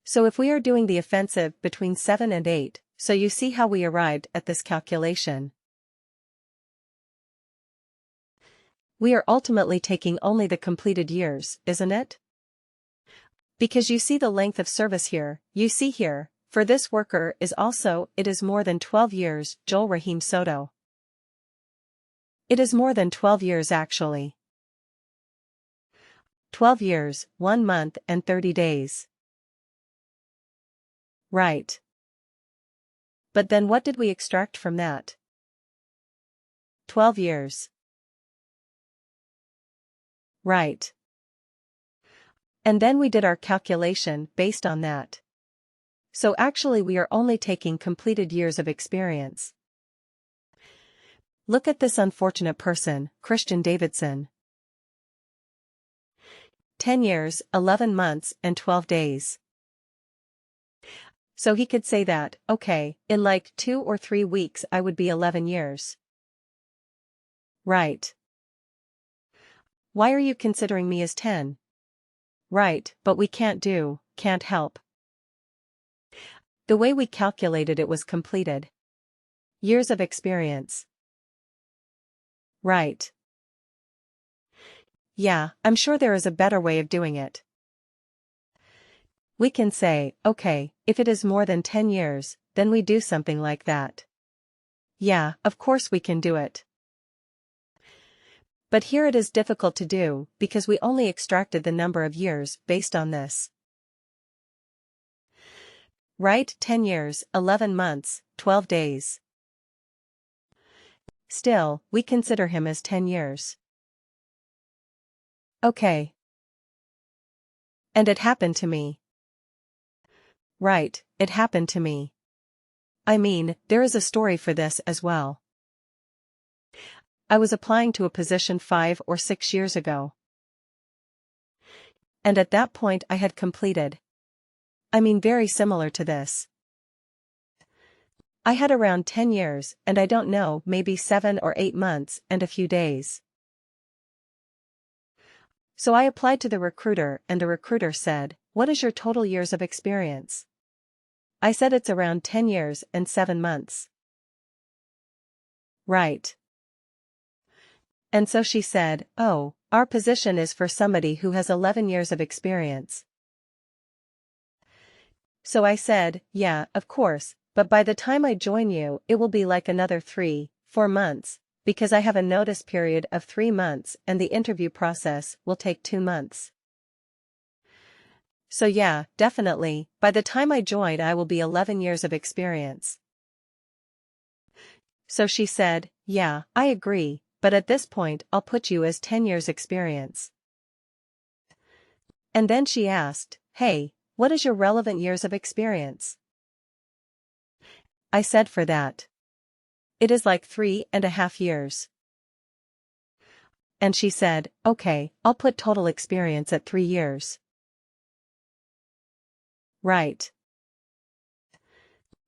So if we are doing the offensive between 7 and 8, so you see how we arrived at this calculation. We are ultimately taking only the completed years, isn't it? Because you see the length of service here, you see here, for this worker is also, it is more than 12 years, Joel Rahim Soto. It is more than 12 years actually. 12 years, 1 month and 30 days. Right. But then what did we extract from that? 12 years. Right. And then we did our calculation based on that. So actually we are only taking completed years of experience. Look at this unfortunate person, Christian Davidson. 10 years, 11 months and 12 days. So he could say that, okay, in like 2 or 3 weeks I would be 11 years. Right. Why are you considering me as 10? Right, but we can't help. The way we calculated it was completed years of experience. Right. Yeah, I'm sure there is a better way of doing it. We can say, okay, if it is more than 10 years, then we do something like that. Yeah, of course we can do it. But here it is difficult to do, because we only extracted the number of years based on this. Right, 10 years, 11 months, 12 days. Still, we consider him as 10 years. Okay. And it happened to me. Right, it happened to me. I mean, there is a story for this as well. I was applying to a position 5 or 6 years ago. And at that point I had completed. I mean very similar to this. I had around 10 years and I don't know, maybe 7 or 8 months and a few days. So I applied to the recruiter and the recruiter said, "What is your total years of experience?" I said it's around 10 years and 7 months. Right. And so she said, "Oh, our position is for somebody who has 11 years of experience." So I said, "Yeah, of course, but by the time I join you it will be like another 3-4 months, because I have a notice period of 3 months and the interview process will take 2 months. So yeah, definitely, by the time I join I will be 11 years of experience." So she said, "Yeah, I agree, but at this point I'll put you as 10 years experience." And then she asked, "Hey, what is your relevant years of experience?" I said for that. It is like 3.5 years. And she said, "Okay, I'll put total experience at 3 years." Right.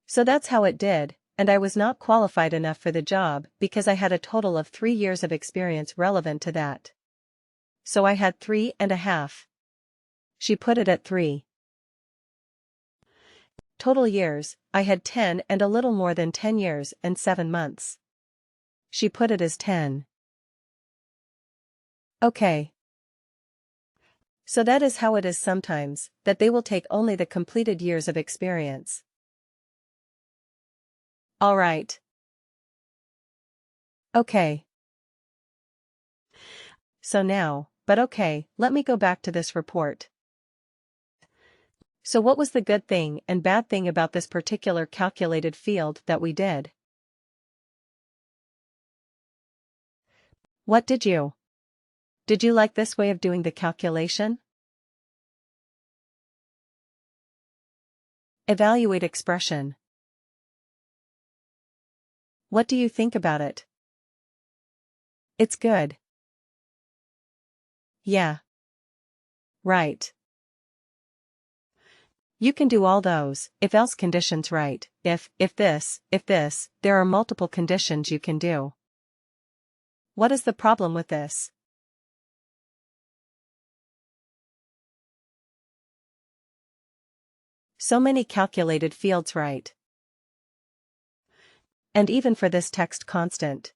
So that's how it did, and I was not qualified enough for the job because I had a total of 3 years of experience relevant to that. So I had 3.5. She put it at 3. Total years, I had 10 and a little more than 10 years and 7 months. She put it as 10. Okay. So that is how it is sometimes, that they will take only the completed years of experience. Alright. Okay. So now, but okay, let me go back to this report. So what was the good thing and bad thing about this particular calculated field that we did? What did you? Did you like this way of doing the calculation? Evaluate expression. What do you think about it? It's good. Yeah. Right. You can do all those, if else conditions right, if this, there are multiple conditions you can do. What is the problem with this? So many calculated fields, right? And even for this text constant.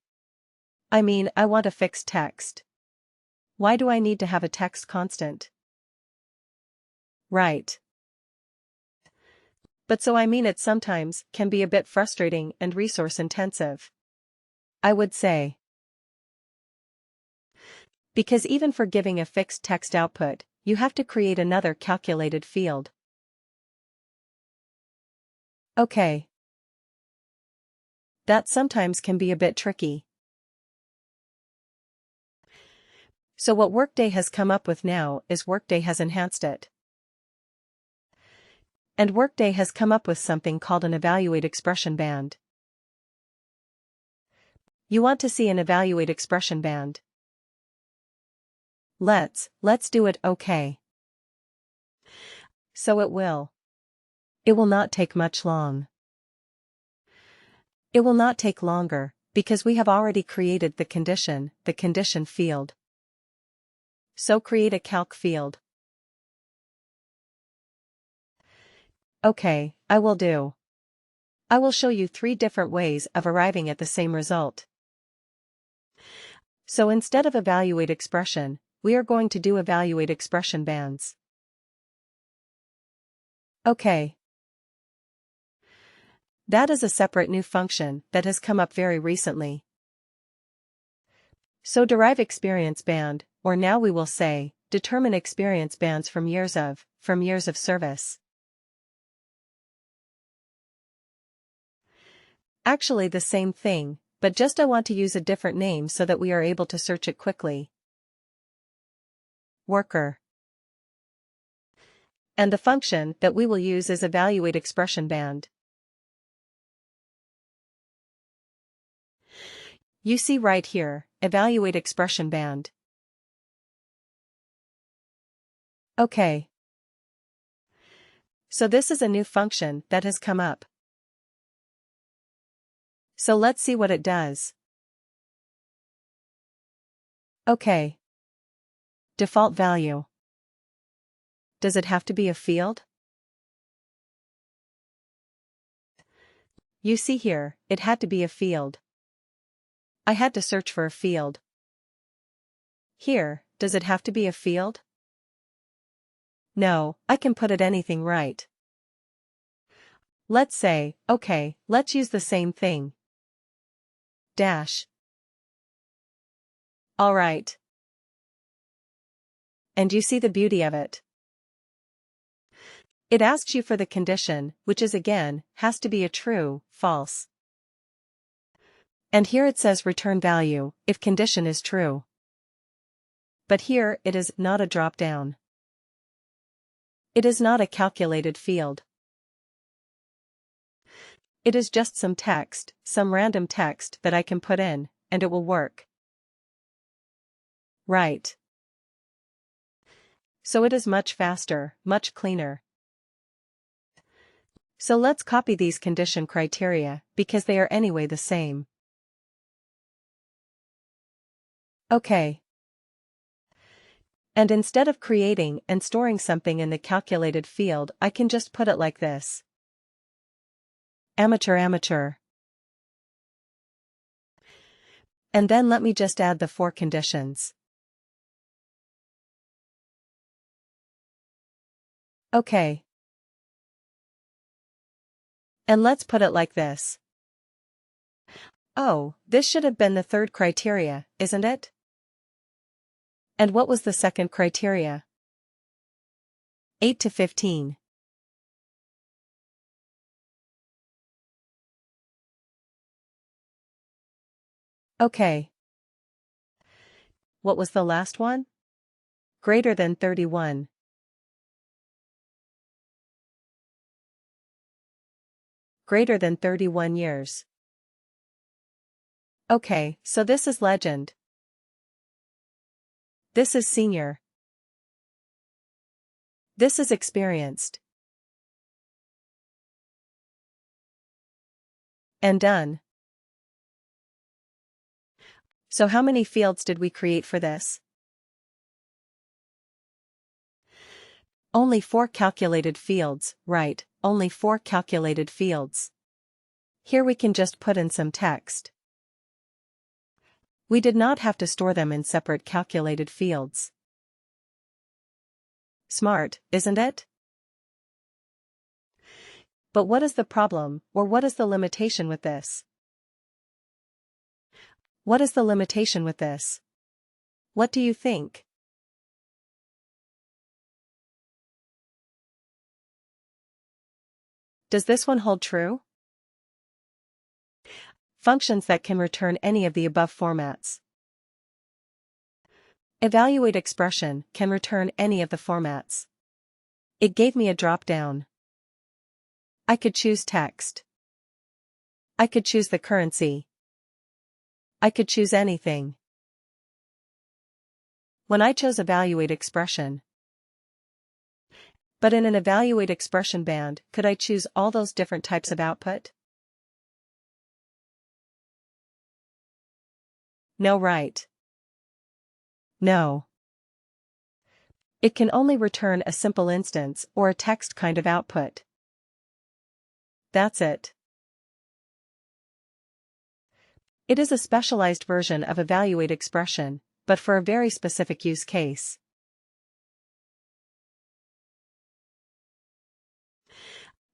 I mean, I want a fixed text. Why do I need to have a text constant? Right. But so I mean it sometimes can be a bit frustrating and resource intensive. I would say. Because even for giving a fixed text output, you have to create another calculated field. Okay. That sometimes can be a bit tricky. So what Workday has come up with now is Workday has enhanced it. And Workday has come up with something called an evaluate expression band. You want to see an evaluate expression band? Let's do it, okay. So it will. It will not take much long. It will not take longer, because we have already created the condition field. So create a calc field. Okay, I will do. I will show you 3 different ways of arriving at the same result. So instead of evaluate expression, we are going to do evaluate expression bands. Okay. That is a separate new function that has come up very recently. So derive experience band, or now we will say, determine experience bands from years of service. Actually the same thing, but just I want to use a different name so that we are able to search it quickly. Worker. And the function that we will use is evaluate expression band. You see right here, evaluate expression band. Okay. So this is a new function that has come up. So let's see what it does. Okay. Default value. Does it have to be a field? You see here, it had to be a field. I had to search for a field. Here, does it have to be a field? No, I can put it anything, right? Let's say, okay, let's use the same thing. Dash. Alright. And you see the beauty of it. It asks you for the condition, which is again, has to be a true, false. And here it says return value, if condition is true. But here it is not a drop-down. It is not a calculated field. It is just some text, some random text that I can put in, and it will work. Right. So it is much faster, much cleaner. So let's copy these condition criteria, because they are anyway the same. Okay. And instead of creating and storing something in the calculated field, I can just put it like this. Amateur. And then let me just add the 4 conditions. Okay. And let's put it like this. Oh, this should have been the 3rd criteria, isn't it? And what was the 2nd criteria? 8 to 15. Okay. What was the last one? Greater than 31. Greater than 31 years. Okay, so this is legend. This is senior. This is experienced. And done. So how many fields did we create for this? Only 4 calculated fields, right, only 4 calculated fields. Here we can just put in some text. We did not have to store them in separate calculated fields. Smart, isn't it? But what is the problem, or what is the limitation with this? What is the limitation with this? What do you think? Does this one hold true? Functions that can return any of the above formats. Evaluate expression can return any of the formats. It gave me a drop-down. I could choose text. I could choose the currency. I could choose anything. When I chose evaluate expression. But in an evaluate expression band, could I choose all those different types of output? No, right? No. It can only return a simple instance or a text kind of output. That's it. It is a specialized version of evaluate expression, but for a very specific use case.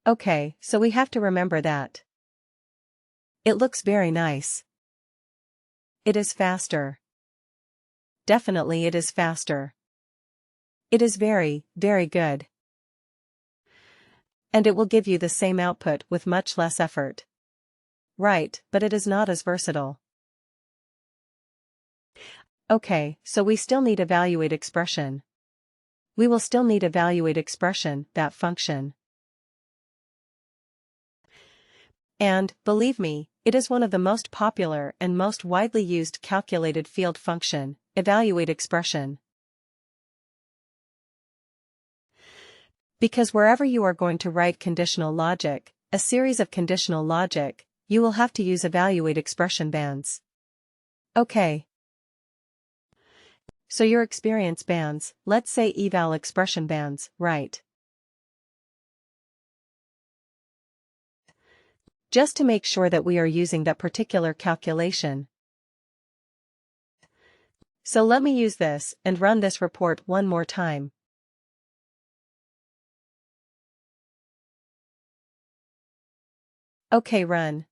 Okay, so we have to remember that. It looks very nice. It is faster. Definitely it is faster. It is very, very good. And it will give you the same output with much less effort. Right, but it is not as versatile. Okay, so we still need evaluate expression. We will still need evaluate expression, that function. And, believe me, it is one of the most popular and most widely used calculated field function, evaluate expression. Because wherever you are going to write conditional logic, a series of conditional logic, you will have to use evaluate expression bands. Okay. So your experience bands, let's say eval expression bands, right? Just to make sure that we are using that particular calculation. So let me use this and run this report one more time. Okay, run.